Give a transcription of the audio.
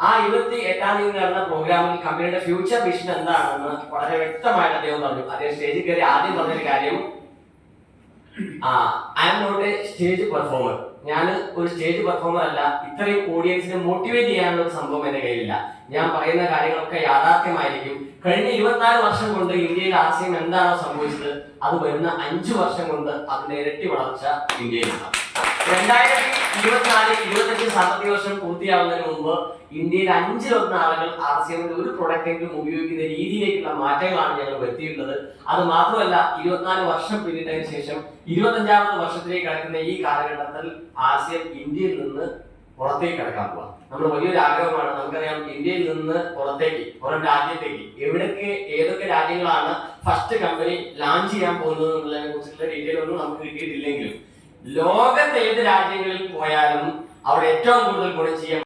ആ 28-ാം തീയതി നടന്ന പ്രോഗ്രാമിൽ കമ്പനിയുടെ ഫ്യൂച്ചർ വിഷൻ എന്താണെന്ന് വളരെ വ്യക്തമായിട്ട് അദ്ദേഹം പറഞ്ഞു. അദ്ദേഹം സ്റ്റേജിൽ കയറി ആദ്യം പറഞ്ഞൊരു കാര്യം, I am not a stage performer. ഞാൻ ഒരു സ്റ്റേജ് പെർഫോമർ അല്ല. ഇത്രയും ഓഡിയൻസിനെ മോട്ടിവേറ്റ് ചെയ്യാനുള്ള ഒരു സംഭവം എന്റെ കയ്യിലില്ല. ഞാൻ പറയുന്ന കാര്യങ്ങളൊക്കെ യാഥാർത്ഥ്യമായിരിക്കും. കഴിഞ്ഞ 24 വർഷം കൊണ്ട് ഇന്ത്യയിൽ RCM എന്താണോ സംഭവിച്ചത്, അത് വരുന്ന 5 വർഷം കൊണ്ട് അതിന്റെ ഇരട്ടി വളർച്ച ഇന്ത്യയിലുണ്ടാകും. 2024-25 സാമ്പത്തിക വർഷം പൂർത്തിയാവുന്നതിന് മുമ്പ് ഇന്ത്യയിൽ 5-1 ആളുകൾ RCMന്റെ ഒരു പ്രൊഡക്റ്റെങ്കിലും ഉപയോഗിക്കുന്ന രീതിയിലേക്കുള്ള മാറ്റങ്ങളാണ് ഞങ്ങൾ വരുത്തിയിട്ടുള്ളത്. അത് മാത്രമല്ല, 24 വർഷം പിന്നിട്ടതിന് ശേഷം 25ാമത്തെ വർഷത്തിലേക്ക് കടക്കുന്ന ഈ കാലഘട്ടത്തിൽ RCM ഇന്ത്യയിൽ നിന്ന് പുറത്തേക്ക് കടക്കാൻ പോവാം. നമ്മുടെ വലിയൊരു ആഗ്രഹമാണ്. നമുക്കറിയാം, ഇന്ത്യയിൽ നിന്ന് പുറം രാജ്യത്തേക്ക് ഏതൊക്കെ രാജ്യങ്ങളാണ് ഫസ്റ്റ് കമ്പനി ലോഞ്ച് ചെയ്യാൻ പോകുന്നത് എന്നുള്ളതിനെ കുറിച്ചുള്ള ഡീറ്റെയിൽ ഒന്നും നമുക്ക് കിട്ടിയിട്ടില്ലെങ്കിലും ലോകത്തെ ഏത് രാജ്യങ്ങളിൽ പോയാലും അവിടെ ഏറ്റവും കൂടുതൽ ഗുണം ചെയ്യാൻ